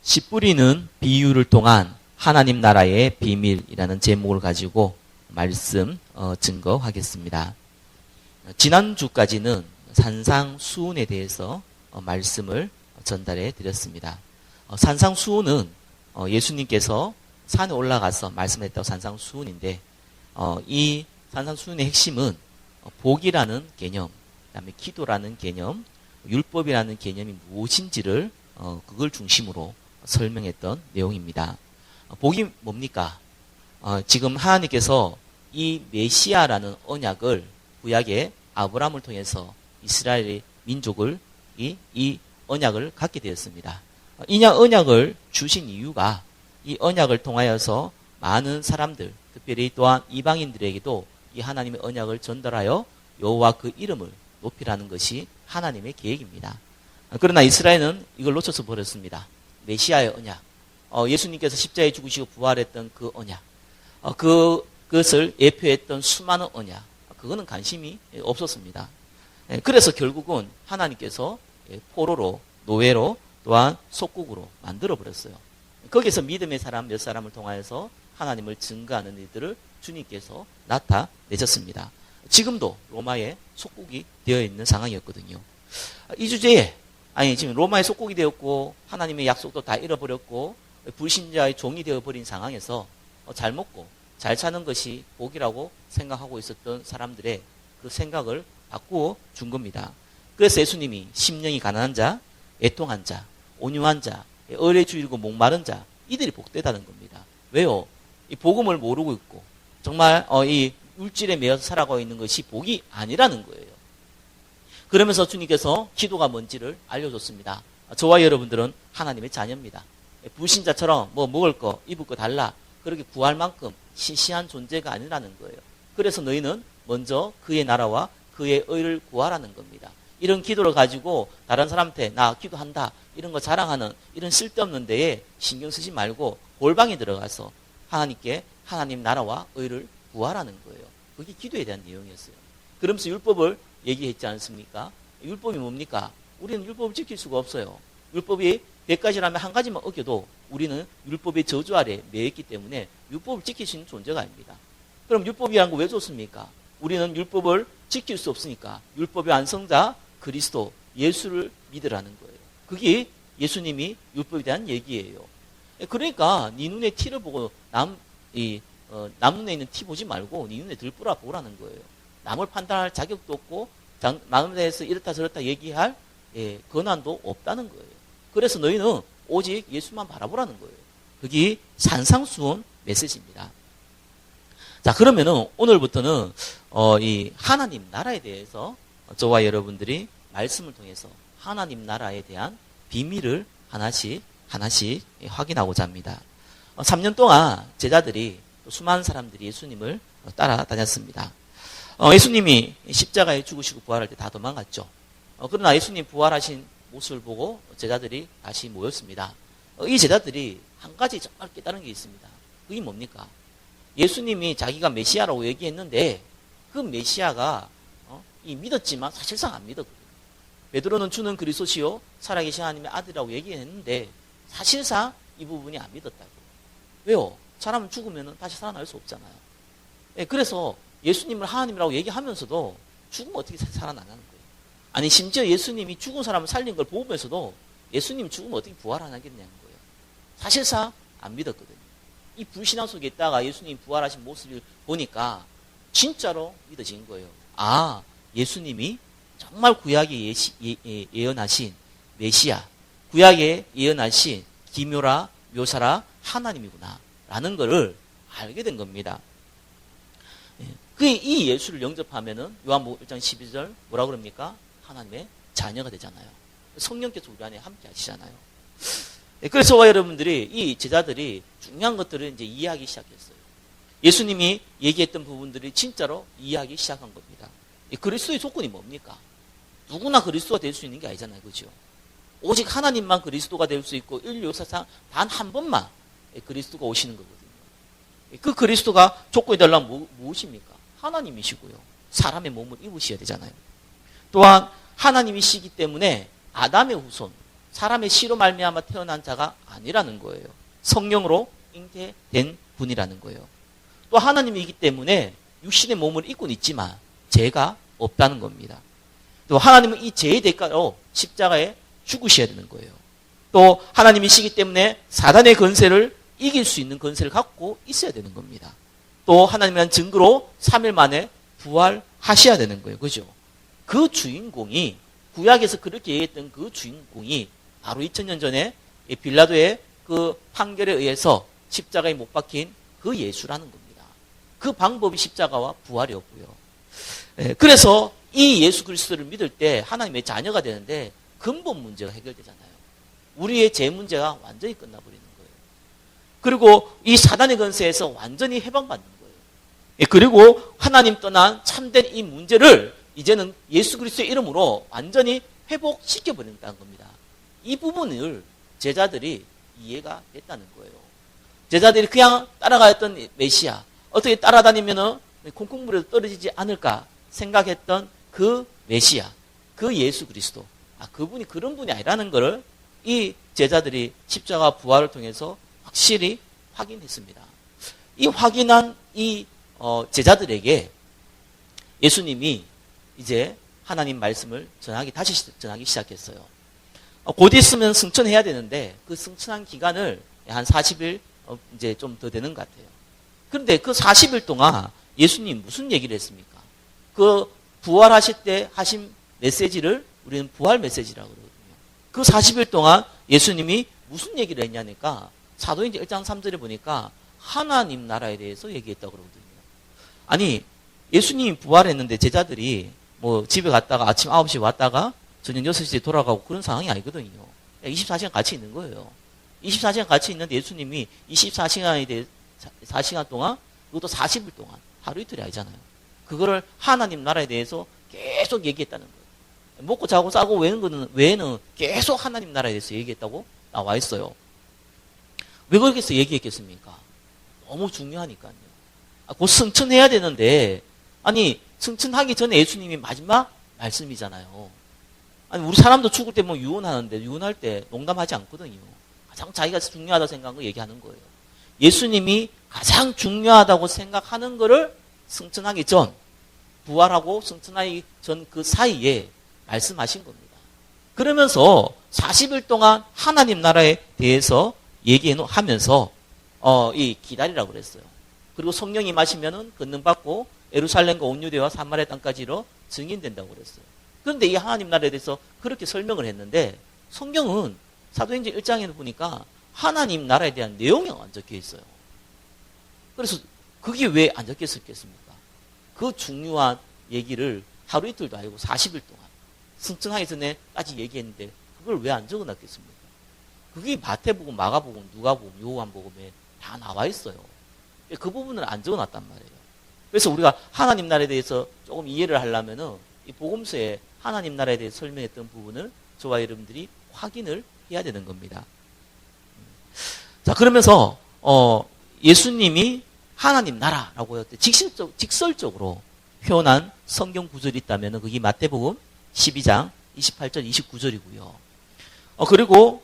씨 뿌리는 비유를 통한 하나님 나라의 비밀이라는 제목을 가지고 말씀 증거하겠습니다. 지난주까지는 산상수훈에 대해서 말씀을 전달해 드렸습니다. 산상수훈은 예수님께서 산에 올라가서 말씀했다고 산상수훈인데 이 산상수훈의 핵심은 복이라는 개념, 그다음에 기도라는 개념, 율법이라는 개념이 무엇인지를 그걸 중심으로 설명했던 내용입니다. 복이 뭡니까? 지금 하나님께서 이 메시아라는 언약을 구약의 아브라함을 통해서 이스라엘의 민족을 이 언약을 갖게 되었습니다. 이 언약을 주신 이유가 이 언약을 통하여서 많은 사람들, 특별히 또한 이방인들에게도 이 하나님의 언약을 전달하여 여호와 그 이름을 높이라는 것이 하나님의 계획입니다. 그러나 이스라엘은 이걸 놓쳐서 버렸습니다. 메시아의 언약, 예수님께서 십자가에 죽으시고 부활했던 그 언약, 그것을 예표했던 수많은 언약, 그거는 관심이 없었습니다. 그래서 결국은 하나님께서 포로로, 노예로, 또한 속국으로 만들어버렸어요. 거기서 믿음의 사람 몇 사람을 통하여서 하나님을 증거하는 일들을 주님께서 나타내셨습니다. 지금도 로마의 속국이 되어 있는 상황이었거든요. 이 주제에 지금 로마의 속국이 되었고 하나님의 약속도 다 잃어버렸고 불신자의 종이 되어버린 상황에서 잘 먹고 잘 사는 것이 복이라고 생각하고 있었던 사람들의 그 생각을 바꾸어 준 겁니다. 그래서 예수님이 심령이 가난한 자, 애통한 자, 온유한 자, 의뢰 주이고 목마른 자, 이들이 복되다는 겁니다. 왜요? 이 복음을 모르고 있고 정말 이 물질에 매여서 살아가고 있는 것이 복이 아니라는 거예요. 그러면서 주님께서 기도가 뭔지를 알려줬습니다. 저와 여러분들은 하나님의 자녀입니다. 불신자처럼 뭐 먹을 거, 입을 거 달라 그렇게 구할 만큼 시시한 존재가 아니라는 거예요. 그래서 너희는 먼저 그의 나라와 그의 의를 구하라는 겁니다. 이런 기도를 가지고 다른 사람한테 나 기도한다 이런 거 자랑하는 이런 쓸데없는 데에 신경 쓰지 말고 골방에 들어가서 하나님께 하나님 나라와 의를 구하라는 거예요. 그게 기도에 대한 내용이었어요. 그러면서 율법을 얘기했지 않습니까? 율법이 뭡니까? 우리는 율법을 지킬 수가 없어요. 율법이 100가지라면 한 가지만 어겨도 우리는 율법의 저주 아래 매였기 때문에 율법을 지킬 수 있는 존재가 아닙니다. 그럼 율법이라는 거 왜 좋습니까? 우리는 율법을 지킬 수 없으니까 율법의 완성자 그리스도 예수를 믿으라는 거예요. 그게 예수님이 율법에 대한 얘기예요. 그러니까 네 눈에 티를 보고 남 눈에 있는 티 보지 말고 네 눈에 들보라 보라는 거예요. 남을 판단할 자격도 없고 남에 대해서 이렇다 저렇다 얘기할 권한도 없다는 거예요. 그래서 너희는 오직 예수만 바라보라는 거예요. 그게 산상수훈 메시지입니다. 자, 그러면은 오늘부터는 이 하나님 나라에 대해서 저와 여러분들이 말씀을 통해서 하나님 나라에 대한 비밀을 하나씩 확인하고자 합니다. 3년 동안 제자들이 수많은 사람들이 예수님을 따라다녔습니다. 예수님이 십자가에 죽으시고 부활할 때 다 도망갔죠. 그러나 예수님 부활하신 모습을 보고 제자들이 다시 모였습니다. 이 제자들이 한 가지 정말 깨달은 게 있습니다. 그게 뭡니까? 예수님이 자기가 메시아라고 얘기했는데 그 메시아가 믿었지만 사실상 안 믿었거든요. 베드로는 주는 그리스도시요 살아계신 하나님의 아들이라고 얘기했는데 사실상 이 부분이 안 믿었다고. 왜요? 사람은 죽으면 다시 살아날 수 없잖아요. 그래서 예수님을 하나님이라고 얘기하면서도 죽으면 어떻게 살아나냐는 거예요. 아니 심지어 예수님이 죽은 사람을 살린 걸 보면서도 예수님이 죽으면 어떻게 부활하냐는 거예요. 사실상 안 믿었거든요. 이 불신앙 속에 있다가 예수님이 부활하신 모습을 보니까 진짜로 믿어진 거예요. 아, 예수님이 정말 구약에 예언하신 메시아, 구약에 예언하신 기묘라 묘사라 하나님이구나 라는 것을 알게 된 겁니다. 이 예수를 영접하면은 요한복음 1장 12절 뭐라 그럽니까? 하나님의 자녀가 되잖아요. 성령께서 우리 안에 함께 하시잖아요. 그래서 저와 여러분들이 이 제자들이 중요한 것들을 이제 이해하기 시작했어요. 예수님이 얘기했던 부분들이 진짜로 이해하기 시작한 겁니다. 그리스도의 조건이 뭡니까? 누구나 그리스도가 될 수 있는 게 아니잖아요. 그죠? 오직 하나님만 그리스도가 될 수 있고 인류 역사상 단 한 번만 그리스도가 오시는 거거든요. 그 그리스도가 조건이 되려면 무엇입니까? 하나님이시고요. 사람의 몸을 입으셔야 되잖아요. 또한 하나님이시기 때문에 아담의 후손, 사람의 씨로 말미암아 태어난 자가 아니라는 거예요. 성령으로 잉태된 분이라는 거예요. 또 하나님이기 때문에 육신의 몸을 입고는 있지만 죄가 없다는 겁니다. 또 하나님은 이 죄의 대가로 십자가에 죽으셔야 되는 거예요. 또 하나님이시기 때문에 사단의 권세를 이길 수 있는 권세를 갖고 있어야 되는 겁니다. 또 하나님이란 증거로 3일 만에 부활하셔야 되는 거예요. 그죠? 그 주인공이, 구약에서 그렇게 얘기했던 그 주인공이 바로 2000년 전에 빌라도의 그 판결에 의해서 십자가에 못 박힌 그 예수라는 겁니다. 그 방법이 십자가와 부활이었고요. 그래서 이 예수 그리스도를 믿을 때 하나님의 자녀가 되는데 근본 문제가 해결되잖아요. 우리의 죄 문제가 완전히 끝나버리는 거예요. 그리고 이 사단의 권세에서 완전히 해방받는 거예요. 그리고 하나님 떠난 참된 이 문제를 이제는 예수 그리스도의 이름으로 완전히 회복시켜버린다는 겁니다. 이 부분을 제자들이 이해가 됐다는 거예요. 제자들이 그냥 따라가였던 메시아, 어떻게 따라다니면 콩콩물에도 떨어지지 않을까 생각했던 그 메시아, 그 예수 그리스도, 그분이 그런 분이 아니라는 것을 이 제자들이 십자가 부활을 통해서 확실히 확인했습니다. 이 확인한 이 제자들에게 예수님이 이제 하나님 말씀을 다시 전하기 시작했어요. 곧 있으면 승천해야 되는데 그 승천한 기간을 한 40일 이제 좀 더 되는 것 같아요. 그런데 그 40일 동안 예수님 무슨 얘기를 했습니까? 그 부활하실 때 하신 메시지를 우리는 부활 메시지라고 그러거든요. 그 40일 동안 예수님이 무슨 얘기를 했냐니까 사도행전 1장 3절에 보니까 하나님 나라에 대해서 얘기했다고 그러거든요. 아니, 예수님이 부활했는데 제자들이 뭐 집에 갔다가 아침 9시에 왔다가 저녁 6시에 돌아가고 그런 상황이 아니거든요. 24시간 같이 있는 거예요. 24시간 같이 있는데 예수님이 24시간에 대해 4시간 동안, 그것도 40일 동안, 하루 이틀이 아니잖아요. 그거를 하나님 나라에 대해서 계속 얘기했다는 거예요. 먹고 자고 싸고 외에는 계속 하나님 나라에 대해서 얘기했다고 나와 있어요. 왜 그렇게 해서 얘기했겠습니까? 너무 중요하니까요. 곧 승천해야 되는데, 아니, 승천하기 전에 예수님이 마지막 말씀이잖아요. 아니, 우리 사람도 죽을 때 뭐 유언하는데, 유언할 때 농담하지 않거든요. 가장 자기가 중요하다고 생각한 거 얘기하는 거예요. 예수님이 가장 중요하다고 생각하는 거를 승천하기 전, 부활하고 승천하기 전 그 사이에 말씀하신 겁니다. 그러면서 40일 동안 하나님 나라에 대해서 얘기하면서 이 기다리라고 그랬어요. 그리고 성령이 마시면은 권능받고 예루살렘과 온 유대와 사마리아 땅까지로 증인된다고 그랬어요. 그런데 이 하나님 나라에 대해서 그렇게 설명을 했는데 성경은 사도행전 1장에 보니까 하나님 나라에 대한 내용이 안 적혀 있어요. 그래서 그게 왜 안 적혀 있었겠습니까? 그 중요한 얘기를 하루 이틀도 아니고 40일 동안 승천하기 전에까지 얘기했는데 그걸 왜 안 적어놨겠습니까? 그게 마태복음, 마가복음, 누가복음, 요한복음에 다 나와 있어요. 그 부분을 안 적어놨단 말이에요. 그래서 우리가 하나님 나라에 대해서 조금 이해를 하려면은 이 복음서에 하나님 나라에 대해서 설명했던 부분을 저와 여러분들이 확인을 해야 되는 겁니다. 자, 그러면서 예수님이 하나님 나라라고 할 때 직설적으로 표현한 성경 구절이 있다면 그게 마태복음 12장 28절 29절이고요. 그리고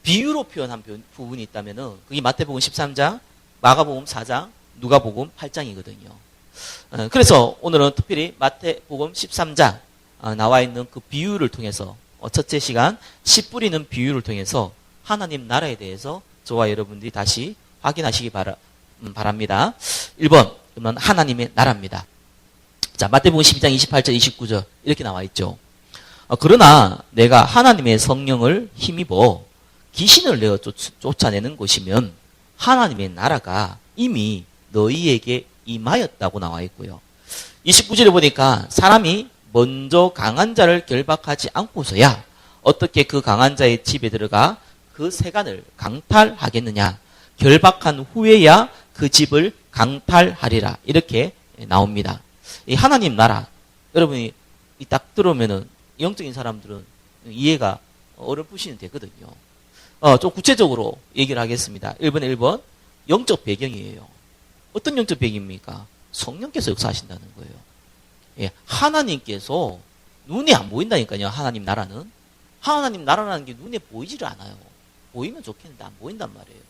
비유로 표현한 부분이 있다면 그게 마태복음 13장, 마가복음 4장, 누가복음 8장이거든요. 그래서 오늘은 특별히 마태복음 13장 나와 있는 그 비유를 통해서 첫째 시간 씨 뿌리는 비유를 통해서 하나님 나라에 대해서 저와 여러분들이 다시 확인하시기 바랍니다. 1번, 그러면 하나님의 나라입니다. 자, 마태복음 12장 28절 29절 이렇게 나와 있죠. 그러나 내가 하나님의 성령을 힘입어 귀신을 내어 쫓아내는 것이면 하나님의 나라가 이미 너희에게 임하였다고 나와 있고요. 29절에 보니까 사람이 먼저 강한 자를 결박하지 않고서야 어떻게 그 강한 자의 집에 들어가 그 세간을 강탈하겠느냐. 결박한 후에야 그 집을 강탈하리라. 이렇게 나옵니다. 이 하나님 나라, 여러분이 딱 들어오면은 영적인 사람들은 이해가 어렴풋이는 되거든요. 좀 구체적으로 얘기를 하겠습니다. 1번에 1번, 영적 배경이에요. 어떤 영적 배경입니까? 성령께서 역사하신다는 거예요. 예, 하나님께서 눈에 안 보인다니까요. 하나님 나라는. 하나님 나라라는 게 눈에 보이지를 않아요. 보이면 좋겠는데 안 보인단 말이에요.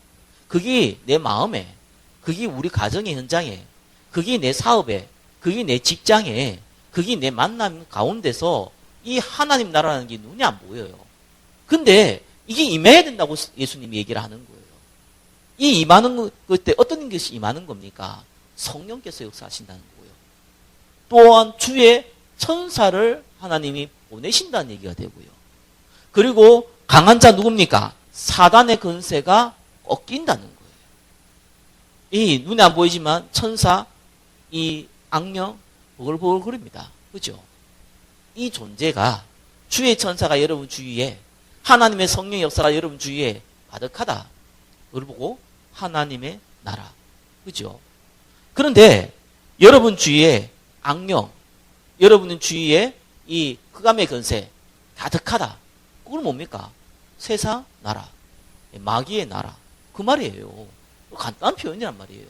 그게 내 마음에, 그게 우리 가정의 현장에, 그게 내 사업에, 그게 내 직장에, 그게 내 만남 가운데서 이 하나님 나라라는 게 눈에 안 보여요. 근데 이게 임해야 된다고 예수님이 얘기를 하는 거예요. 이 임하는 그때 어떤 것이 임하는 겁니까? 성령께서 역사하신다는 거예요. 또한 주의 천사를 하나님이 보내신다는 얘기가 되고요. 그리고 강한 자 누굽니까? 사단의 권세가 꺾인다는 거예요. 이 눈에 안 보이지만 천사, 이 악령 보글보글거립니다. 그죠? 이 존재가 주의 천사가 여러분 주위에 하나님의 성령 역사가 여러분 주위에 가득하다. 그걸 보고 하나님의 나라. 그죠? 그런데 여러분 주위에 악령, 여러분 주위에 이 흑암의 권세 가득하다. 그건 뭡니까? 세상 나라, 마귀의 나라. 그 말이에요. 간단한 표현이란 말이에요.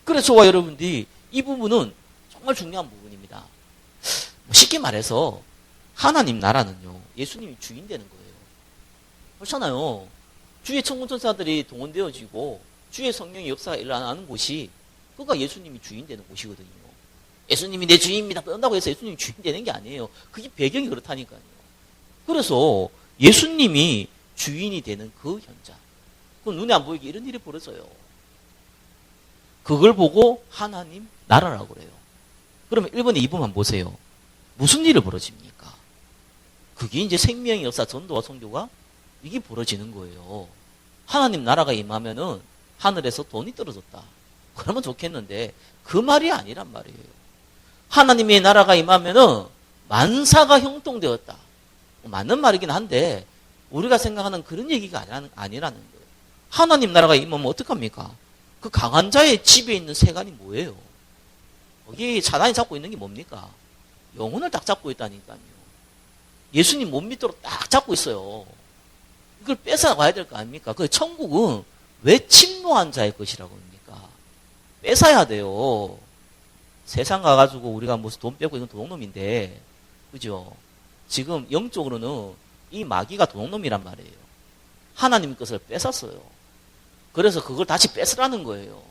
그래서 저와 여러분들이 이 부분은 정말 중요한 부분입니다. 쉽게 말해서 하나님 나라는요, 예수님이 주인 되는 거예요. 그렇잖아요. 주의 천군천사들이 동원되어지고 주의 성령의 역사가 일어나는 곳이 그가 예수님이 주인 되는 곳이거든요. 예수님이 내 주인입니다. 그런다고 해서 예수님이 주인 되는 게 아니에요. 그게 배경이 그렇다니까요. 그래서 예수님이 주인이 되는 그 현장, 그 눈에 안 보이게 이런 일이 벌어져요. 그걸 보고 하나님 나라라고 그래요. 그러면 1번에 2번만 보세요. 무슨 일이 벌어집니까? 그게 이제 생명의 역사, 전도와 선교가 이게 벌어지는 거예요. 하나님 나라가 임하면은 하늘에서 돈이 떨어졌다. 그러면 좋겠는데 그 말이 아니란 말이에요. 하나님의 나라가 임하면은 만사가 형통되었다. 맞는 말이긴 한데 우리가 생각하는 그런 얘기가 아니라는 거예요. 하나님 나라가 임하면 어떡합니까? 그 강한 자의 집에 있는 세간이 뭐예요? 거기 사단이 잡고 있는 게 뭡니까? 영혼을 딱 잡고 있다니까요. 예수님 못 믿도록 딱 잡고 있어요. 이걸 뺏어가야 될 거 아닙니까? 그 천국은 왜 침노한 자의 것이라고 합니까? 뺏어야 돼요. 세상 가가지고 우리가 무슨 돈 뺏고 이건 도둑놈인데, 그죠? 지금 영적으로는 이 마귀가 도둑놈이란 말이에요. 하나님 것을 뺏었어요. 그래서 그걸 다시 뺏으라는 거예요.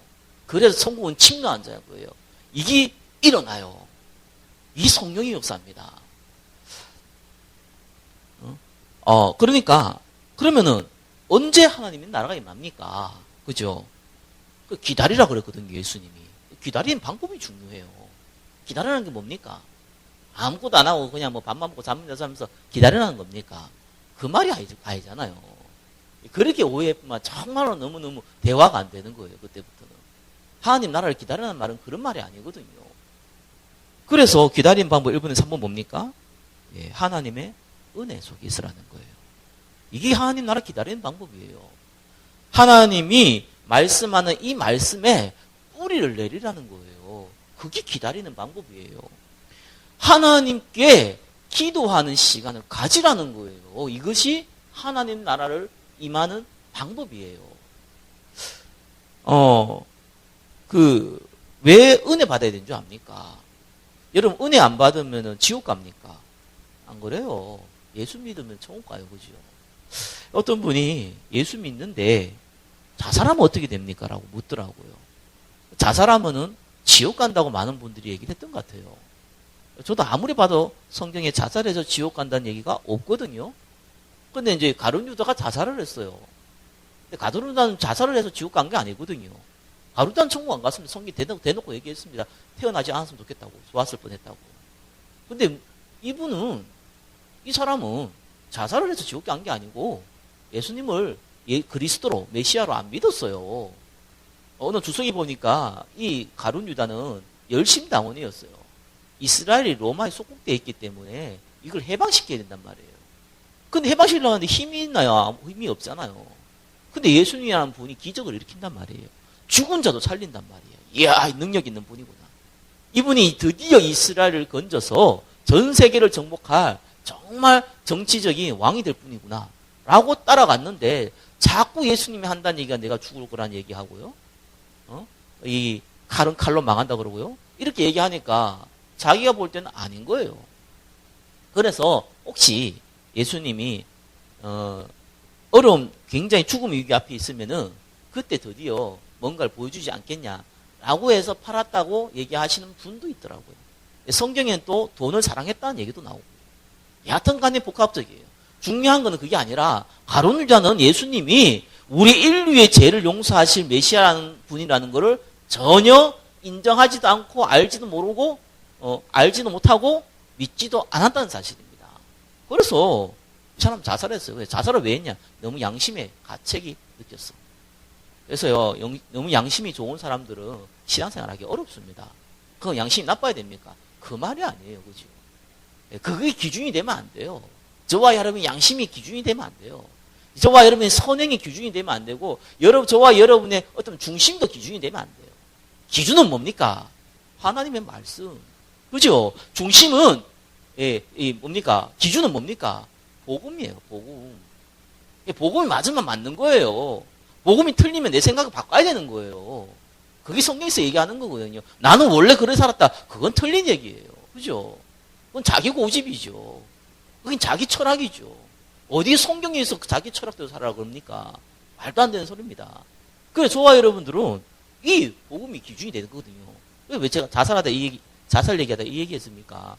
그래서 천국은 침노한 자인 거예요. 이게 일어나요. 이 성령의 역사입니다. 그러니까 그러면은 언제 하나님의 나라가 임합니까? 그죠? 기다리라 그랬거든요, 예수님이. 기다리는 방법이 중요해요. 기다리라는 게 뭡니까? 아무것도 안 하고 그냥 뭐 밥만 먹고 잠만 자면서 기다리라는 겁니까? 그 말이 아니잖아요. 그렇게 오해했지만 정말로 너무너무 대화가 안 되는 거예요, 그때부터는. 하나님 나라를 기다리라는 말은 그런 말이 아니거든요. 그래서 기다리는 방법 1번에 3번 뭡니까? 예, 하나님의 은혜 속에 있으라는 거예요. 이게 하나님 나라 기다리는 방법이에요. 하나님이 말씀하는 이 말씀에 뿌리를 내리라는 거예요. 그게 기다리는 방법이에요. 하나님께 기도하는 시간을 가지라는 거예요. 이것이 하나님 나라를 임하는 방법이에요. 왜 은혜 받아야 되는 줄 압니까? 여러분, 은혜 안 받으면 지옥 갑니까? 안 그래요. 예수 믿으면 천국 가요. 그죠? 어떤 분이 예수 믿는데 자살하면 어떻게 됩니까? 라고 묻더라고요. 자살하면은 지옥 간다고 많은 분들이 얘기를 했던 것 같아요. 저도 아무리 봐도 성경에 자살해서 지옥 간다는 얘기가 없거든요. 근데 이제 가룟 유다가 자살을 했어요. 근데 가룟 유다는 자살을 해서 지옥 간 게 아니거든요. 가룟 유다는 천국 안 갔으면 성경이 대놓고 얘기했습니다. 태어나지 않았으면 좋겠다고. 좋았을 뻔했다고. 근데 이 사람은 자살을 해서 지옥 간 게 아니고 예수님을 그리스도로 메시아로 안 믿었어요. 어느 주석이 보니까 이 가룟 유다는 열심당원이었어요. 이스라엘이 로마에 속국되어 있기 때문에 이걸 해방시켜야 된단 말이에요. 근데 해방시키려고 하는데 힘이 있나요? 힘이 없잖아요. 근데 예수님이라는 분이 기적을 일으킨단 말이에요. 죽은 자도 살린단 말이에요. 이야, 능력 있는 분이구나. 이분이 드디어 이스라엘을 건져서 전 세계를 정복할 정말 정치적인 왕이 될 분이구나 라고 따라갔는데 자꾸 예수님이 한다는 얘기가 내가 죽을 거라는 얘기하고요. 이 칼은 칼로 망한다 그러고요. 이렇게 얘기하니까 자기가 볼 때는 아닌 거예요. 그래서 혹시 예수님이 어려움, 굉장히 죽음의 위기 앞에 있으면은 그때 드디어 뭔가를 보여주지 않겠냐라고 해서 팔았다고 얘기하시는 분도 있더라고요. 성경에는 또 돈을 사랑했다는 얘기도 나오고. 여하튼 간에 복합적이에요. 중요한 거는 그게 아니라 가룟 유다는 예수님이 우리 인류의 죄를 용서하실 메시아라는 분이라는 것을 전혀 인정하지도 않고 알지도 모르고 알지도 못하고 믿지도 않았다는 사실입니다. 그래서 이 사람 자살했어요. 자살을 왜 했냐? 너무 양심의 가책이 느꼈어. 그래서요, 너무 양심이 좋은 사람들은 신앙생활하기 어렵습니다. 그건 양심이 나빠야 됩니까? 그 말이 아니에요. 그죠? 그게 기준이 되면 안 돼요. 저와 여러분의 양심이 기준이 되면 안 돼요. 저와 여러분의 선행이 기준이 되면 안 되고, 저와 여러분의 어떤 중심도 기준이 되면 안 돼요. 기준은 뭡니까? 하나님의 말씀. 그죠? 중심은, 뭡니까? 기준은 뭡니까? 복음이에요, 복음. 복음이 맞으면 맞는 거예요. 복음이 틀리면 내 생각을 바꿔야 되는 거예요. 그게 성경에서 얘기하는 거거든요. 나는 원래 그래 살았다. 그건 틀린 얘기예요. 그죠? 그건 자기 고집이죠. 그건 자기 철학이죠. 어디 성경에서 자기 철학대로 살아라 그럽니까? 말도 안 되는 소리입니다. 그래서 저와 여러분들은 이 복음이 기준이 되는 거거든요. 왜 제가 자살 얘기하다 이 얘기했습니까?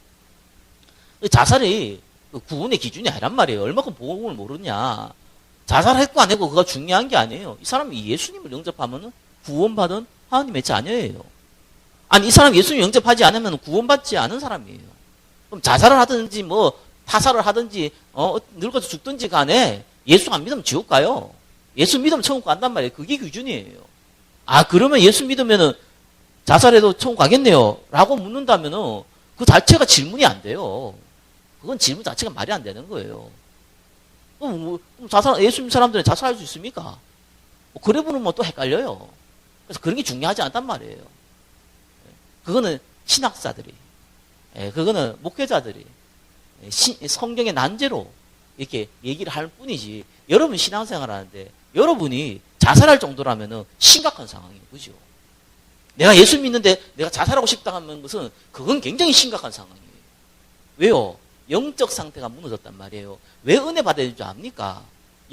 자살이 구원의 기준이 아니란 말이에요. 얼마큼 복음을 모르냐. 자살했고 안 했고 그거 중요한 게 아니에요. 이 사람이 예수님을 영접하면 구원받은 하나님의 자녀예요. 아니 이 사람이 예수님 영접하지 않으면 구원받지 않은 사람이에요. 그럼 자살을 하든지 타살을 하든지 늙어서 죽든지 간에 예수 안 믿으면 지옥 가요. 예수 믿으면 천국 간단 말이에요. 그게 기준이에요. 아 그러면 예수 믿으면은 자살해도 천국 가겠네요 라고 묻는다면은 그 자체가 질문이 안 돼요. 그건 질문 자체가 말이 안 되는 거예요. 예수 믿는 사람들은 자살할 수 있습니까? 그래 보면 또 헷갈려요. 그래서 그런 게 중요하지 않단 말이에요. 그거는 신학자들이, 그거는 목회자들이 성경의 난제로 이렇게 얘기를 할 뿐이지, 여러분 신앙생활 하는데 여러분이 자살할 정도라면 심각한 상황이에요. 그죠? 내가 예수 믿는데 내가 자살하고 싶다 하는 것은 그건 굉장히 심각한 상황이에요. 왜요? 영적 상태가 무너졌단 말이에요. 왜 은혜 받아야 될 줄 압니까?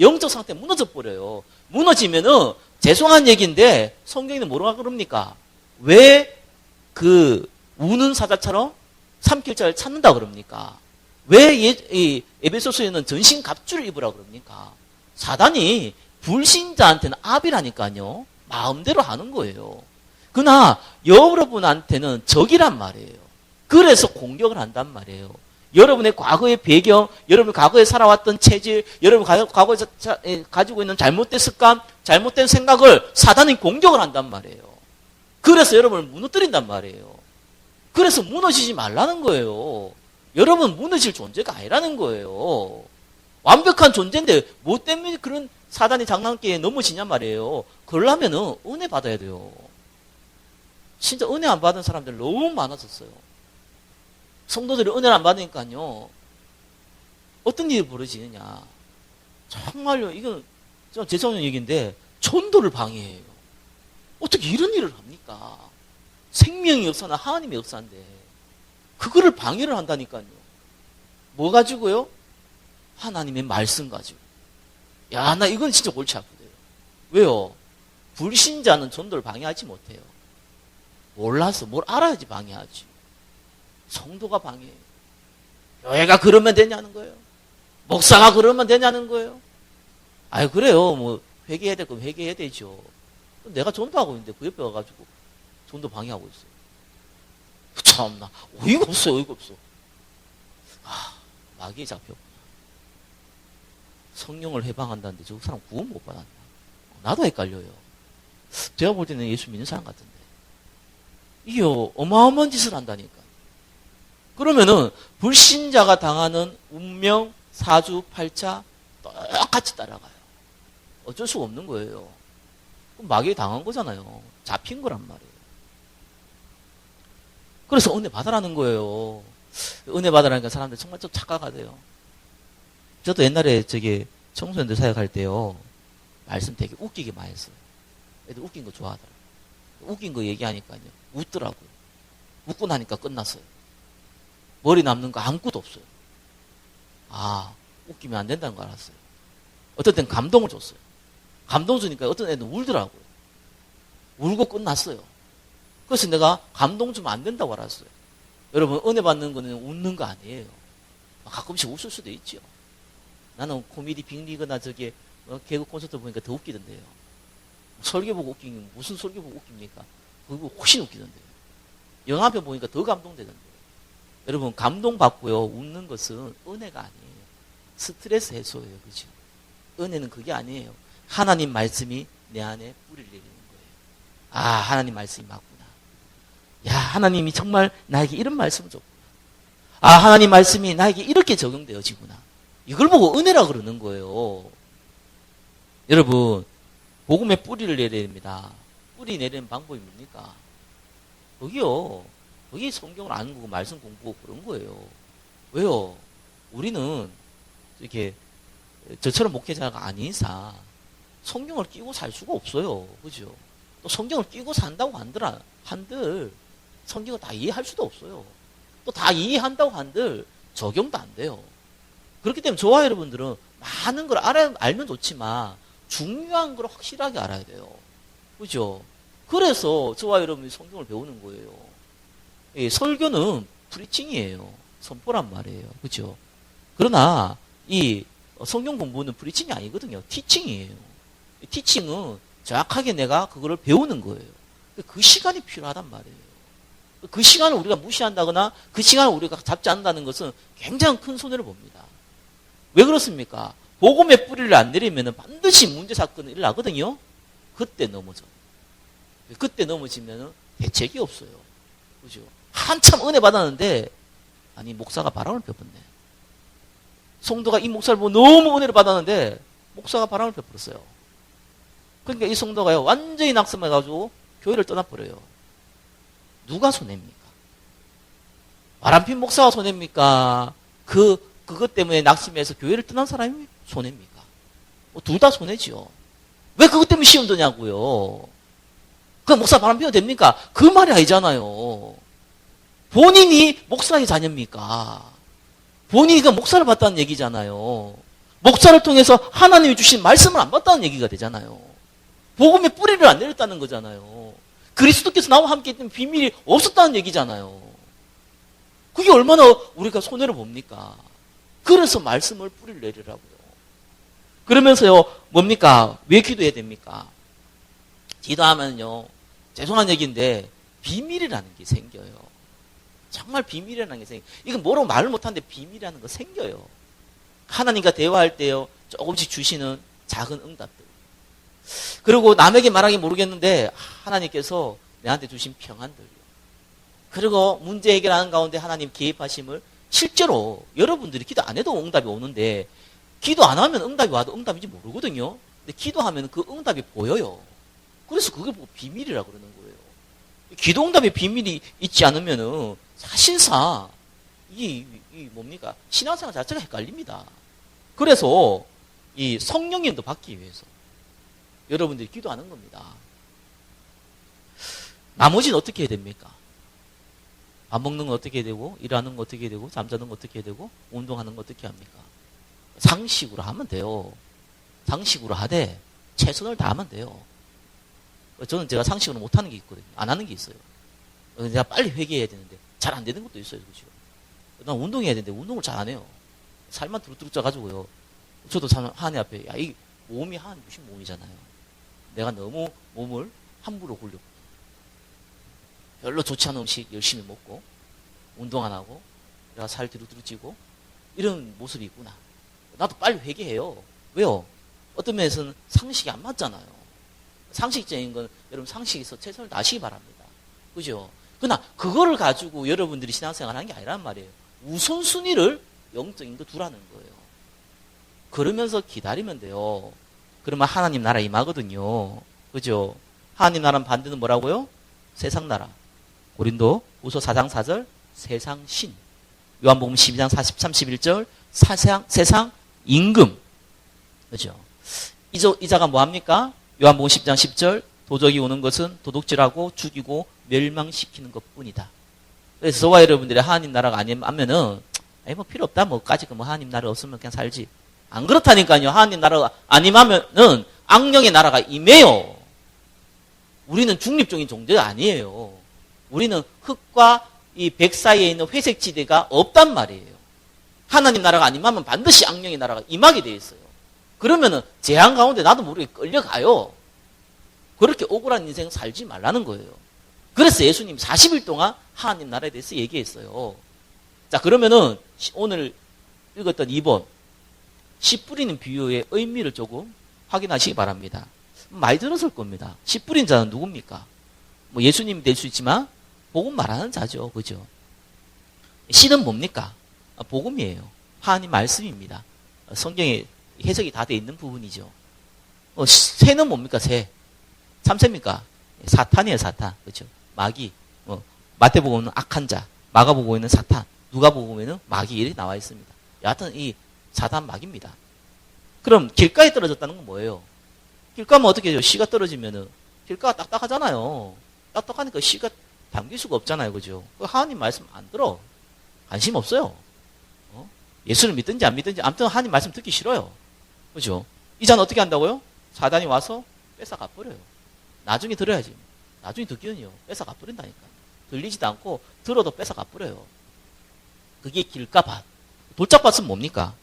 영적 상태 무너져 버려요. 무너지면은 죄송한 얘기인데 성경에는 뭐라고 그럽니까? 왜 그 우는 사자처럼 삼킬 자를 찾는다 그럽니까? 왜 에베소서에는 전신 갑주를 입으라 그럽니까? 사단이 불신자한테는 압이라니까요. 마음대로 하는 거예요. 그러나 여러분한테는 적이란 말이에요. 그래서 공격을 한단 말이에요. 여러분의 과거의 배경, 여러분이 과거에 살아왔던 체질, 여러분 과거에 가지고 있는 잘못된 습관, 잘못된 생각을 사단이 공격을 한단 말이에요. 그래서 여러분을 무너뜨린단 말이에요. 그래서 무너지지 말라는 거예요. 여러분 무너질 존재가 아니라는 거예요. 완벽한 존재인데 뭐 때문에 그런 사단이 장난기에 넘어지냔 말이에요. 그러려면 은혜 받아야 돼요. 진짜 은혜 안 받은 사람들 너무 많아졌어요. 성도들이 은혜를 안 받으니까요. 어떤 일이 벌어지느냐. 정말요. 이건 좀 죄송한 얘기인데 전도를 방해해요. 어떻게 이런 일을 합니까? 생명의 역사나 하나님의 역사인데 그거를 방해를 한다니까요. 뭐 가지고요? 하나님의 말씀 가지고. 야, 나 이건 진짜 골치 아프대요. 왜요? 불신자는 전도를 방해하지 못해요. 몰라서 뭘 알아야지 방해하지. 성도가 방해해요. 교회가 그러면 되냐는 거예요. 목사가 그러면 되냐는 거예요. 아유 그래요. 뭐 회개해야 될 건 회개해야 되죠. 내가 전도하고 있는데 그 옆에 와가지고 전도 방해하고 있어요. 참나 어이가 없어요. 어이가 없어. 마귀에 잡혔구나. 성령을 해방한다는데 저 사람 구원 못 받았나. 나도 헷갈려요. 제가 볼 때는 예수 믿는 사람 같은데 이게 어마어마한 짓을 한다니까. 그러면은 불신자가 당하는 운명, 사주팔자 똑같이 따라가요. 어쩔 수가 없는 거예요. 그럼 마귀에 당한 거잖아요. 잡힌 거란 말이에요. 그래서 은혜 받으라는 거예요. 은혜 받으라니까 사람들 정말 좀 착각가 돼요. 저도 옛날에 청소년들 사역할 때요. 말씀 되게 웃기게 많이 했어요. 애들 웃긴 거 좋아하더라고요. 웃긴 거 얘기하니까요. 웃더라고요. 웃고 나니까 끝났어요. 머리 남는 거 아무것도 없어요. 아, 웃기면 안 된다는 거 알았어요. 어떤 때는 감동을 줬어요. 감동 주니까 어떤 애는 울더라고요. 울고 끝났어요. 그래서 내가 감동 주면 안 된다고 알았어요. 여러분, 은혜 받는 거는 웃는 거 아니에요. 가끔씩 웃을 수도 있죠. 나는 코미디 빅리그나 개그 콘서트 보니까 더 웃기던데요. 설교 보고 웃긴 게 무슨 설교 보고 웃깁니까? 그거 훨씬 웃기던데요. 영화 편 보니까 더 감동되던데요. 여러분, 감동받고요, 웃는 것은 은혜가 아니에요. 스트레스 해소예요. 그죠? 은혜는 그게 아니에요. 하나님 말씀이 내 안에 뿌리를 내리는 거예요. 아, 하나님 말씀이 맞구나. 야, 하나님이 정말 나에게 이런 말씀을 줬구나. 아, 하나님 말씀이 나에게 이렇게 적용되어지구나. 이걸 보고 은혜라 그러는 거예요. 여러분, 복음에 뿌리를 내려야 됩니다. 뿌리 내리는 방법이 뭡니까? 거기 성경을 아는 거고 말씀 공부하고 그런 거예요. 왜요? 우리는 이렇게 저처럼 목회자가 아닌 이상 성경을 끼고 살 수가 없어요. 그죠? 또 성경을 끼고 산다고 한들 성경을 다 이해할 수도 없어요. 또 다 이해한다고 한들 적용도 안 돼요. 그렇기 때문에 저와 여러분들은 많은 걸 알면 좋지만 중요한 걸 확실하게 알아야 돼요. 그죠? 그래서 저와 여러분이 성경을 배우는 거예요. 예, 설교는 프리칭이에요. 선포란 말이에요. 그죠? 그러나 이 성경 공부는 프리칭이 아니거든요. 티칭이에요. 티칭은 정확하게 내가 그거를 배우는 거예요. 그 시간이 필요하단 말이에요. 그 시간을 우리가 무시한다거나 그 시간을 우리가 잡지 않는다는 것은 굉장히 큰 손해를 봅니다. 왜 그렇습니까? 복음의 뿌리를 안 내리면 반드시 문제 사건이 일어나거든요. 그때 넘어져. 그때 넘어지면 대책이 없어요. 그죠? 한참 은혜 받았는데 아니 목사가 바람을 펴버렸네. 성도가 이 목사를 보고 너무 은혜를 받았는데 목사가 바람을 펴버렸어요. 그러니까 이 성도가요 완전히 낙심해가지고 교회를 떠나버려요. 누가 손해입니까? 바람핀 목사가 손해입니까? 그것 때문에 낙심해서 교회를 떠난 사람이 손해입니까? 둘 다 손해지요. 왜 그것 때문에 시험 드냐고요? 그 목사 바람피면 됩니까? 그 말이 아니잖아요. 본인이 목사의 자녀입니까? 본인이 그 목사를 받다는 얘기잖아요. 목사를 통해서 하나님이 주신 말씀을 안 받다는 얘기가 되잖아요. 복음의 뿌리를 안 내렸다는 거잖아요. 그리스도께서 나와 함께 있던 비밀이 없었다는 얘기잖아요. 그게 얼마나 우리가 손해를 봅니까? 그래서 말씀을 뿌리를 내리라고요. 그러면서요, 뭡니까? 왜 기도해야 됩니까? 기도하면요, 죄송한 얘기인데, 비밀이라는 게 생겨요. 정말 비밀이라는 게 생겨요. 이건 뭐라고 말을 못하는데 비밀이라는 거 생겨요. 하나님과 대화할 때요, 조금씩 주시는 작은 응답들. 그리고 남에게 말하기 모르겠는데 하나님께서 내한테 주신 평안들요. 그리고 문제 해결하는 가운데 하나님 개입하심을 실제로 여러분들이 기도 안 해도 응답이 오는데 기도 안 하면 응답이 와도 응답인지 모르거든요. 근데 기도하면 그 응답이 보여요. 그래서 그게 뭐 비밀이라고 그러는 거예요. 기도 응답의 비밀이 있지 않으면은 사실상 이 뭡니까? 신앙생활 자체가 헷갈립니다. 그래서 이 성령님도 받기 위해서 여러분들이 기도하는 겁니다. 나머지는 어떻게 해야 됩니까? 밥 먹는 거 어떻게 해야 되고, 일하는 거 어떻게 해야 되고, 잠자는 거 어떻게 해야 되고, 운동하는 거 어떻게 합니까? 상식으로 하면 돼요. 상식으로 하되 최선을 다하면 돼요. 저는 제가 상식으로 못하는 게 있거든요. 안 하는 게 있어요. 내가 빨리 회개해야 되는데 잘 안 되는 것도 있어요. 그렇죠? 난 운동해야 되는데 운동을 잘 안 해요. 살만 두루두루 쪄가지고요. 저도 참 하나님 앞에 이 몸이 하나님 주신 몸이잖아요. 내가 너무 몸을 함부로 굴려 별로 좋지 않은 음식 열심히 먹고 운동 안 하고 내가 살 두루두루 찌고 이런 모습이 있구나. 나도 빨리 회개해요. 왜요? 어떤 면에서는 상식이 안 맞잖아요. 상식적인 건 여러분 상식에서 최선을 다하시기 바랍니다. 그죠? 그러나 그거를 가지고 여러분들이 신앙생활 하는 게 아니란 말이에요. 우선순위를 영적인 거 두라는 거예요. 그러면서 기다리면 돼요. 그러면 하나님 나라 임하거든요. 그죠? 하나님 나라는 반대는 뭐라고요? 세상 나라. 고린도 후서 4장 4절 세상 신. 요한복음 12장 40, 31절 세상 임금. 그죠? 이자가 뭐합니까? 요한복음 10장 10절 도적이 오는 것은 도둑질하고 죽이고 멸망시키는 것뿐이다. 그래서 저와 여러분들이 하나님 나라가 아니면은 뭐 필요 없다. 뭐까지 하나님 나라 없으면 그냥 살지. 안 그렇다니까요. 하나님 나라가 안 임하면은 악령의 나라가 임해요. 우리는 중립적인 존재가 아니에요. 우리는 흑과 이 백 사이에 있는 회색 지대가 없단 말이에요. 하나님 나라가 안 임하면 반드시 악령의 나라가 임하게 돼 있어요. 그러면은 재앙 가운데 나도 모르게 끌려가요. 그렇게 억울한 인생 살지 말라는 거예요. 그래서 예수님 40일 동안 하나님 나라에 대해서 얘기했어요. 자, 그러면은 오늘 읽었던 2번 씨 뿌리는 비유의 의미를 조금 확인하시기 바랍니다. 많이 들었을 겁니다. 씨 뿌린 자는 누굽니까? 뭐 예수님이 될 수 있지만 복음 말하는 자죠. 그죠? 씨는 뭡니까? 복음이에요. 하나님 말씀입니다. 성경에 해석이 다 돼 있는 부분이죠. 새는 뭡니까? 새. 참새입니까? 사탄이에요. 사탄. 그렇죠? 마귀. 마태복음은 악한 자, 마가복음에는 사탄, 누가복음에는 마귀 이렇게 나와 있습니다. 여하튼 이 사탄 마귀입니다. 그럼 길가에 떨어졌다는 건 뭐예요? 길가면 어떻게 해요? 씨가 떨어지면은 길가가 딱딱하잖아요. 딱딱하니까 씨가 담길 수가 없잖아요. 그죠? 하나님 말씀 안 들어. 관심 없어요. 예수를 믿든지 안 믿든지 아무튼 하나님 말씀 듣기 싫어요. 그죠? 이 자는 어떻게 한다고요? 사단이 와서 뺏어가 버려요. 나중에 들어야지. 나중에 듣기는요. 뺏어가 버린다니까. 들리지도 않고 들어도 뺏어가 버려요. 그게 길가밭. 돌짝밭은 뭡니까?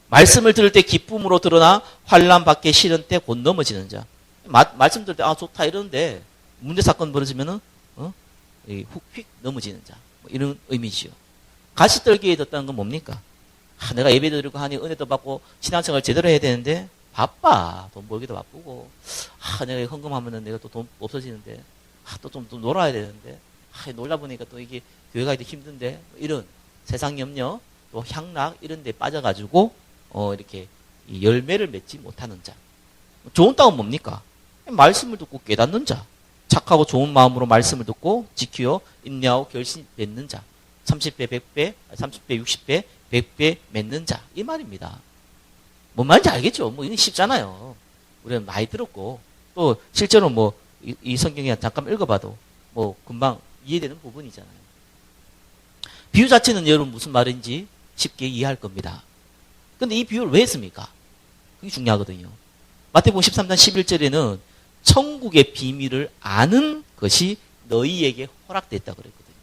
말씀을 들을 때 기쁨으로 드러나 환난 받게 싫은 때 곧 넘어지는 자. 말씀 들을 때 좋다 이러는데 문제 사건 벌어지면은 휙 넘어지는 자. 뭐 이런 의미지요. 가시떨기에 뒀다는 건 뭡니까? 내가 예배도 드리고 하니 은혜도 받고 신앙생활 제대로 해야 되는데 바빠. 돈 벌기도 바쁘고 내가 헌금하면은 내가 또 돈 없어지는데 또 좀 놀아야 되는데 놀다 보니까 또 이게 교회 가기도 힘든데 이런 세상 염려 또 향락 이런 데 빠져가지고 이렇게 열매를 맺지 못하는 자. 좋은 땅은 뭡니까? 말씀을 듣고 깨닫는 자. 착하고 좋은 마음으로 말씀을 듣고 지키어 인내하고 결심 맺는 자. 30배, 100배, 30배, 60배, 100배 맺는 자. 이 말입니다. 뭔 말인지 알겠죠? 뭐 이건 쉽잖아요. 우리는 많이 들었고 또 실제로 뭐 이 성경에 잠깐 읽어봐도 뭐 금방 이해되는 부분이잖아요. 비유 자체는 여러분 무슨 말인지 쉽게 이해할 겁니다. 근데 이 비유를 왜 했습니까? 그게 중요하거든요. 마태복음 13장 11절에는 천국의 비밀을 아는 것이 너희에게 허락됐다고 그랬거든요.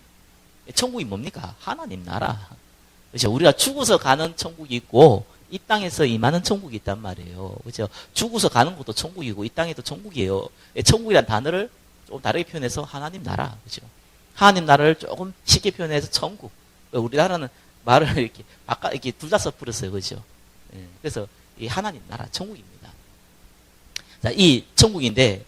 천국이 뭡니까? 하나님 나라. 그렇죠? 우리가 죽어서 가는 천국이 있고 이 땅에서 임하는 천국이 있단 말이에요. 그렇죠? 죽어서 가는 것도 천국이고 이 땅에도 천국이에요. 천국이란 단어를 조금 다르게 표현해서 하나님 나라. 그렇죠? 하나님 나라를 조금 쉽게 표현해서 천국. 우리나라는 말을 이렇게 둘 다 섞어버렸어요. 그렇죠? 그래서 이 하나님 나라 천국입니다. 자, 이 천국인데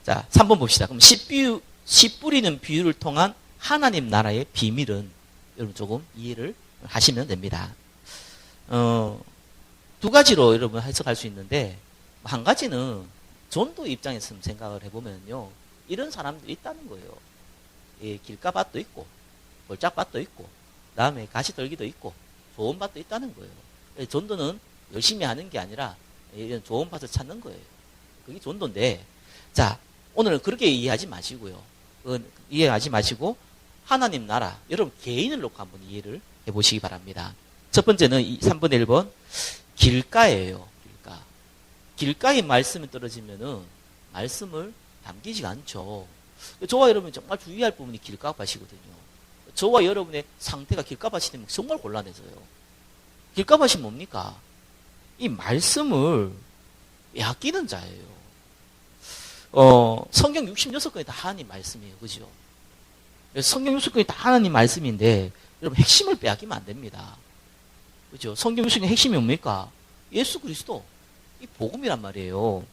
자, 3번 봅시다. 그럼 씨 뿌리는 비유를 통한 하나님 나라의 비밀은 여러분 조금 이해를 하시면 됩니다. 두 가지로 여러분 해석할 수 있는데 한 가지는 전도 입장에서 생각을 해보면요. 이런 사람들이 있다는 거예요. 길가밭도 있고 골짝밭도 있고 그다음에 가시떨기도 있고 좋은 밭도 있다는 거예요. 전도는 열심히 하는 게 아니라 이런 좋은 밭을 찾는 거예요. 그게 전도인데 자 오늘은 그렇게 이해하지 마시고요. 이해하지 마시고 하나님 나라 여러분 개인을 놓고 한번 이해를 해보시기 바랍니다. 첫 번째는 3번의 1번 길가예요. 길가에 말씀이 떨어지면은 말씀을 담기지가 않죠. 저와 여러분이 정말 주의할 부분이 길가밭이거든요. 저와 여러분의 상태가 길가밭이 되면 정말 곤란해져요. 길가밭이 뭡니까? 이 말씀을 빼앗기는 자예요. 성경 66권이 다 하나님 말씀이에요. 그죠? 성경 66권이 다 하나님 말씀인데 여러분 핵심을 빼앗기면 안 됩니다. 그죠? 성경 66권의 핵심이 뭡니까? 예수 그리스도. 이 복음이란 말이에요.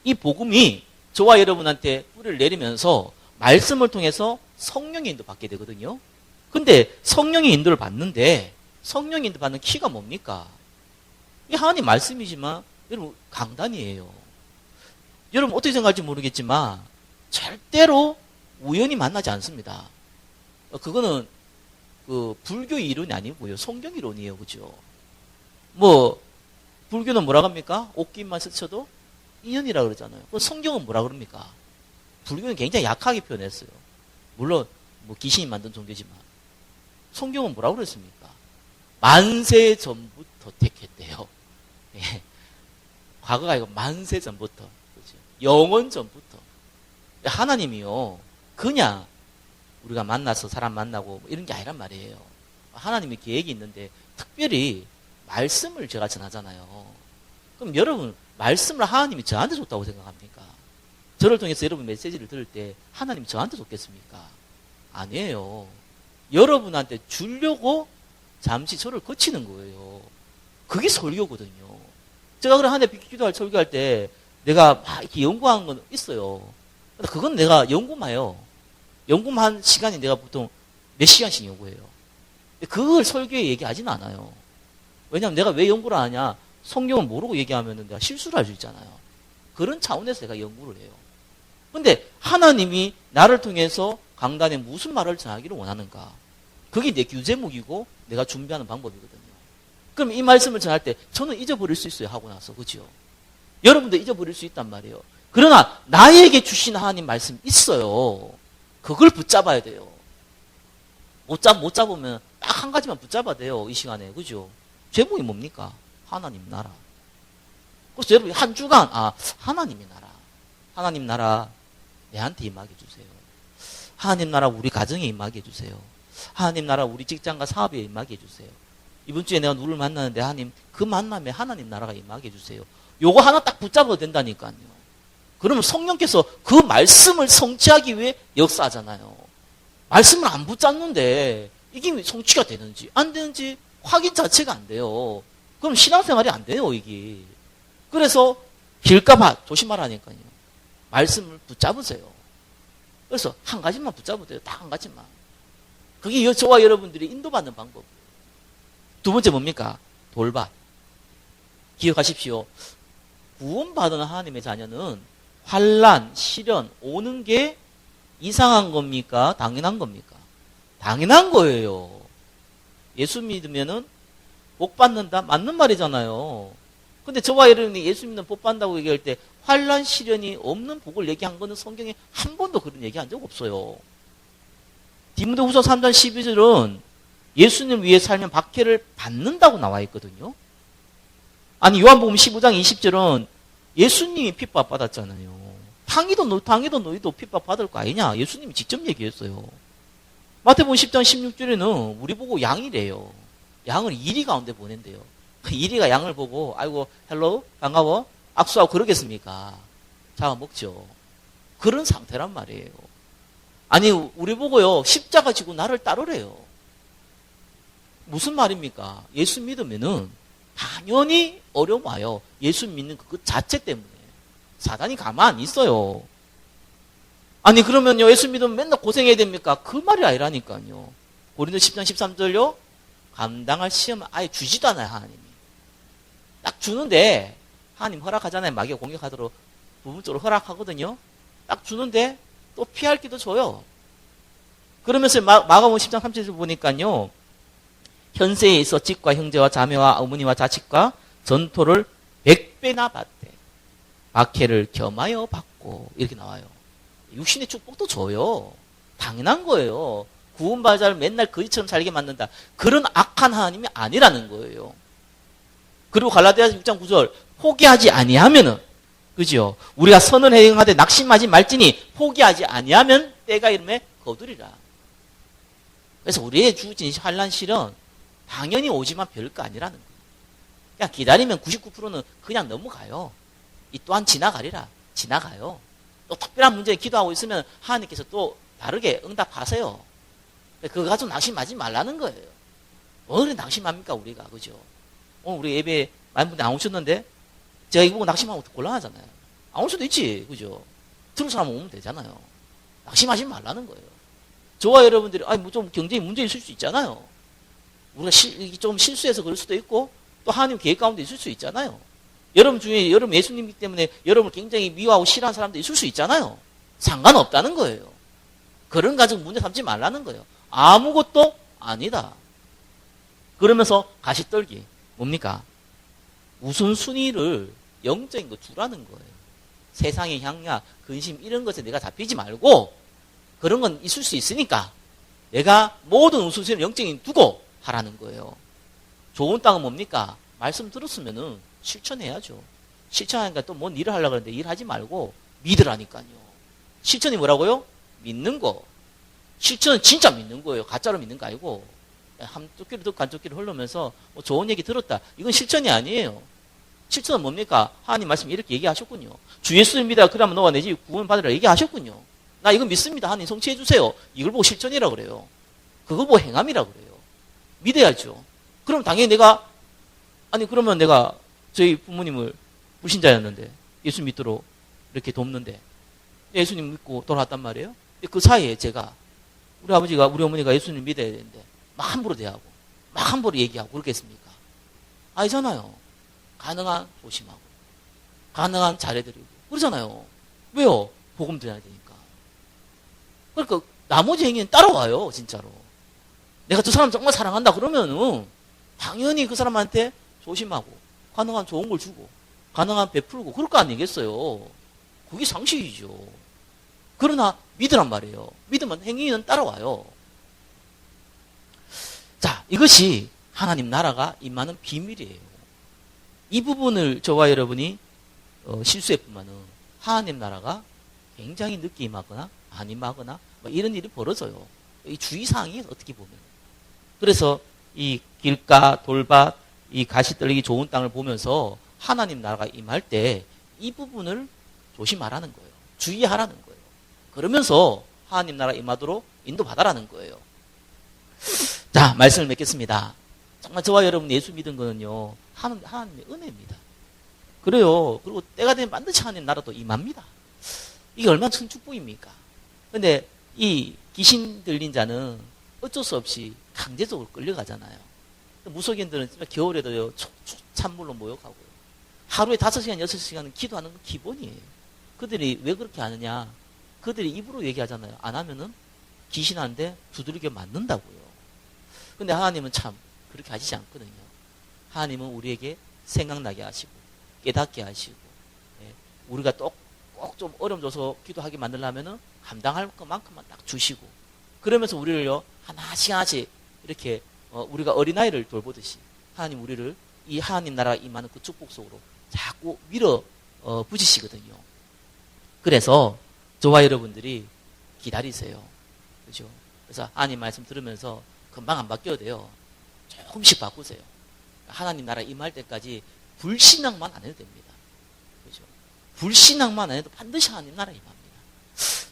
이 복음이 저와 여러분한테 뿌리를 내리면서 말씀을 통해서 성령의 인도 받게 되거든요. 근데 성령의 인도를 받는데 성령의 인도 받는 키가 뭡니까? 이 하나님 말씀이지만 여러분 강단이에요. 여러분 어떻게 생각할지 모르겠지만 절대로 우연히 만나지 않습니다. 그거는 불교 이론이 아니고요. 성경 이론이에요. 그죠? 불교는 뭐라 합니까? 옷깃만 스쳐도 인연이라고 그러잖아요. 성경은 뭐라 그럽니까? 불교는 굉장히 약하게 표현했어요. 물론 귀신이 만든 종교지만 성경은 뭐라 그랬습니까? 만세 전부터 도택했대요. 예. 과거가 아니고 만세 전부터, 그렇죠? 영원 전부터. 하나님이요, 그냥 우리가 만나서 사람 만나고 이런 게 아니란 말이에요. 하나님의 계획이 있는데 특별히 말씀을 제가 전하잖아요. 그럼 여러분, 말씀을 하나님이 저한테 줬다고 생각합니까? 저를 통해서 여러분 메시지를 들을 때 하나님이 저한테 줬겠습니까? 아니에요. 여러분한테 주려고 잠시 저를 거치는 거예요. 그게 설교거든요. 제가 그래 한 해 기도할 설교할 때 내가 막 이렇게 연구한 건 있어요. 그건 내가 연구만 해요. 연구만 시간이 내가 보통 몇 시간씩 연구해요. 그걸 설교에 얘기하지는 않아요. 왜냐하면 내가 왜 연구를 하냐? 성경을 모르고 얘기하면 내가 실수를 할 수 있잖아요. 그런 차원에서 내가 연구를 해요. 근데 하나님이 나를 통해서 강단에 무슨 말을 전하기를 원하는가? 그게 내 규제목이고 내가 준비하는 방법이거든요. 그럼 이 말씀을 전할 때 저는 잊어버릴 수 있어요. 하고 나서. 그죠? 여러분도 잊어버릴 수 있단 말이에요. 그러나 나에게 주신 하나님 말씀 있어요. 그걸 붙잡아야 돼요. 못 잡으면 딱 한 가지만 붙잡아야 돼요. 이 시간에. 그죠? 제목이 뭡니까? 하나님 나라. 그래서 여러분 한 주간 하나님의 나라. 하나님 나라 내한테 임하게 해주세요. 하나님 나라 우리 가정에 임하게 해주세요. 하나님 나라 우리 직장과 사업에 임하게 해주세요. 이번 주에 내가 누구를 만나는데 하나님 그 만남에 하나님 나라가 임하게 해주세요. 요거 하나 딱 붙잡아도 된다니까요. 그러면 성령께서 그 말씀을 성취하기 위해 역사하잖아요. 말씀을 안 붙잡는데 이게 성취가 되는지 안 되는지 확인 자체가 안 돼요. 그럼 신앙생활이 안 돼요, 이게. 그래서 길까봐 조심하라니까요. 말씀을 붙잡으세요. 그래서 한 가지만 붙잡으면 돼요. 딱 한 가지만. 그게 저와 여러분들이 인도받는 방법이에요. 두 번째 뭡니까? 돌밭. 기억하십시오. 구원받은 하나님의 자녀는 환난, 시련 오는 게 이상한 겁니까? 당연한 겁니까? 당연한 거예요. 예수 믿으면은 복 받는다? 맞는 말이잖아요. 근데 저와 여러분이 예수 믿는 복 받는다고 얘기할 때 환난, 시련이 없는 복을 얘기한 거는 성경에 한 번도 그런 얘기한 적 없어요. 디모데후서 3장 12절은 예수님 위해 살면 박해를 받는다고 나와 있거든요. 아니 요한복음 15장 20절은 예수님이 핍박 받았잖아요. 당이도 너희도 핍박 받을 거 아니냐? 예수님이 직접 얘기했어요. 마태복음 10장 16절에는 우리 보고 양이래요. 양을 이리 가운데 보낸대요. 이리가 양을 보고 아이고 헬로 반가워 악수하고 그러겠습니까? 잡아먹죠. 그런 상태란 말이에요. 아니 우리 보고요 십자가 지고 나를 따르래요. 무슨 말입니까? 예수 믿으면은 당연히 어려움 와요. 예수 믿는 그 자체 때문에. 사단이 가만히 있어요. 아니 그러면요 예수 믿으면 맨날 고생해야 됩니까? 그 말이 아니라니까요. 고린도 10장 13절요. 감당할 시험을 아예 주지도 않아요. 하나님이. 딱 주는데 하나님 허락하잖아요. 마귀가 공격하도록 부분적으로 허락하거든요. 딱 주는데 또 피할 기도 줘요. 그러면서 마가복음 10장 37절 보니까요. 현세에 있어 집과 형제와 자매와 어머니와 자식과 전토를 100배나 받되 박해를 겸하여 받고 이렇게 나와요. 육신의 축복도 줘요. 당연한 거예요. 구원받은 자를 맨날 거지처럼 살게 만든다. 그런 악한 하나님이 아니라는 거예요. 그리고 갈라디아서 6장 9절 포기하지 아니하면은 그죠? 우리가 선을 행하되 낙심하지 말지니 포기하지 아니하면 때가 이름에 거두리라. 그래서 우리의 주어진 환난 실은 당연히 오지만 별거 아니라는 거예요. 그냥 기다리면 99%는 그냥 넘어가요. 이 또한 지나가리라. 지나가요. 또 특별한 문제에 기도하고 있으면 하나님께서 또 다르게 응답하세요. 그거 가지고 낙심하지 말라는 거예요. 왜 낙심합니까 우리가. 그죠? 오늘 우리 예배 많은 분들 안 오셨는데 제가 이거 보고 낙심하면 곤란하잖아요. 안 올 수도 있지. 그죠? 들은 사람 오면 되잖아요. 낙심하지 말라는 거예요. 저와 여러분들이 뭐 좀 경제에 문제 있을 수 있잖아요. 우리가 좀 실수해서 그럴 수도 있고 또 하나님 계획 가운데 있을 수 있잖아요. 여러분 중에 여러분 예수님 때문에 여러분을 굉장히 미워하고 싫어하는 사람도 있을 수 있잖아요. 상관없다는 거예요. 그런 가지고 문제 삼지 말라는 거예요. 아무것도 아니다. 그러면서 가시떨기 뭡니까? 우선순위를 영적인 거 주라는 거예요. 세상의 향락, 근심 이런 것에 내가 잡히지 말고 그런 건 있을 수 있으니까 내가 모든 우선순위를 영적인 두고 하라는 거예요. 좋은 땅은 뭡니까? 말씀 들었으면은 실천해야죠. 실천하니까 또 뭔 일을 하려고 하는데 일하지 말고 믿으라니까요. 실천이 뭐라고요? 믿는 거. 실천은 진짜 믿는 거예요. 가짜로 믿는 거 아니고. 한쪽 귀로 듣고 한쪽 귀로 흘러면서 뭐 좋은 얘기 들었다. 이건 실천이 아니에요. 실천은 뭡니까? 하나님 말씀 이렇게 얘기하셨군요. 주 예수를 믿어 그러면 너와 내 집 구원 받으라 얘기하셨군요. 나 이거 믿습니다. 하나님 성취해 주세요. 이걸 보고 실천이라고 그래요. 그걸 보고 행함이라고 그래요. 믿어야죠. 그럼 당연히 그러면 내가 저희 부모님을 불신자였는데 예수 믿도록 이렇게 돕는데 예수님 믿고 돌아왔단 말이에요. 그 사이에 제가 우리 아버지가 우리 어머니가 예수님 믿어야 되는데 막 함부로 대하고 막 함부로 얘기하고 그렇겠습니까? 아니잖아요. 가능한 조심하고 가능한 잘해드리고 그러잖아요. 왜요? 복음 전해야 되니까. 그러니까 나머지 행위는 따라와요. 진짜로. 내가 저 사람 정말 사랑한다 그러면은 당연히 그 사람한테 조심하고 가능한 좋은 걸 주고 가능한 베풀고 그럴 거 아니겠어요. 그게 상식이죠. 그러나 믿으란 말이에요. 믿으면 행위는 따라와요. 자, 이것이 하나님 나라가 임하는 비밀이에요. 이 부분을 저와 여러분이 실수했구만은 하나님 나라가 굉장히 늦게 임하거나 안 임하거나 뭐 이런 일이 벌어져요. 이 주의사항이 어떻게 보면. 그래서 이 길가, 돌밭, 이 가시 떨리기 좋은 땅을 보면서 하나님 나라가 임할 때 이 부분을 조심하라는 거예요. 주의하라는 거예요. 그러면서 하나님 나라 임하도록 인도받아라는 거예요. 자, 말씀을 맺겠습니다. 정말 저와 여러분 예수 믿은 거는요, 하나님의 은혜입니다. 그래요. 그리고 때가 되면 반드시 하나님 나라도 임합니다. 이게 얼마나 큰 축복입니까? 근데 이 귀신 들린 자는 어쩔 수 없이 강제적으로 끌려가잖아요. 무속인들은 겨울에도요, 찬물로 모욕하고요. 하루에 5시간, 6시간은 기도하는 건 기본이에요. 그들이 왜 그렇게 하느냐? 그들이 입으로 얘기하잖아요. 안 하면은 귀신한테 두드리게 맞는다고요. 근데 하나님은 참 그렇게 하시지 않거든요. 하나님은 우리에게 생각나게 하시고 깨닫게 하시고 우리가 꼭 좀 어려움 줘서 기도하게 만들려면은 감당할 것만큼만 딱 주시고 그러면서 우리를요 하나씩 이렇게 우리가 어린아이를 돌보듯이 하나님 우리를 이 하나님 나라가 임하는 그 축복 속으로 자꾸 밀어 붙이시거든요. 그래서 저와 여러분들이 기다리세요. 그죠? 그래서 하나님 말씀 들으면서 금방 안 바뀌어도 돼요. 조금씩 바꾸세요. 하나님 나라 임할 때까지 불신앙만 안 해도 됩니다. 그죠? 불신앙만 안 해도 반드시 하나님 나라 임합니다.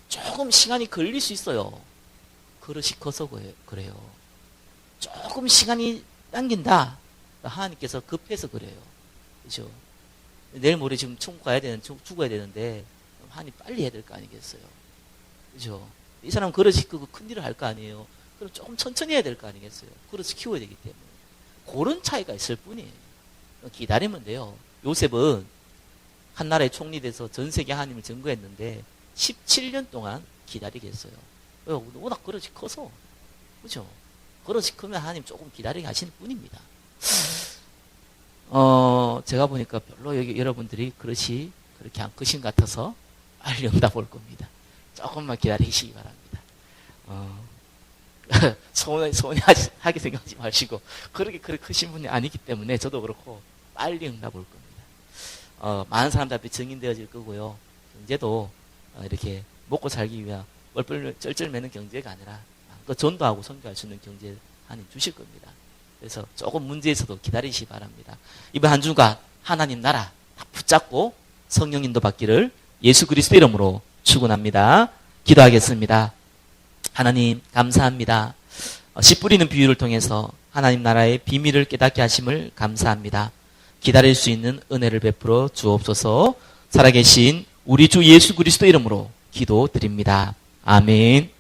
조금 시간이 걸릴 수 있어요. 그릇이 커서 그래요. 조금 시간이 당긴다. 하나님께서 급해서 그래요. 그죠? 내일 모레 지금 죽어야 되는데 하나님 빨리 해야 될 거 아니겠어요? 그죠? 이 사람 그릇이 크고 큰 일을 할 거 아니에요. 그럼 조금 천천히 해야 될 거 아니겠어요? 그릇을 키워야 되기 때문에. 그런 차이가 있을 뿐이에요. 기다리면 돼요. 요셉은 한 나라의 총리 돼서 전 세계 하나님을 증거했는데 17년 동안 기다리겠어요. 왜요? 워낙 그릇이 커서. 그죠? 그릇이 크면 하나님 조금 기다리게 하시는 뿐입니다. 제가 보니까 별로 여러분들이 그릇이 그렇게 안 크신 것 같아서 빨리 응답 올 겁니다. 조금만 기다리시기 바랍니다. 서운하게 생각하지 마시고, 그렇게 크신 분이 아니기 때문에 저도 그렇고 빨리 응답 올 겁니다. 많은 사람들 앞에 증인되어질 거고요. 경제도 이렇게 먹고 살기 위한 뻘뻘 쩔쩔 매는 경제가 아니라 전도하고 선교할 수 있는 경제 하나님 주실 겁니다. 그래서 조금 문제에서도 기다리시기 바랍니다. 이번 한 주간 하나님 나라 다 붙잡고 성령 인도 받기를 예수 그리스도 이름으로 축원합니다. 기도하겠습니다. 하나님 감사합니다. 씨 뿌리는 비유를 통해서 하나님 나라의 비밀을 깨닫게 하심을 감사합니다. 기다릴 수 있는 은혜를 베풀어 주옵소서. 살아계신 우리 주 예수 그리스도 이름으로 기도드립니다. 아멘.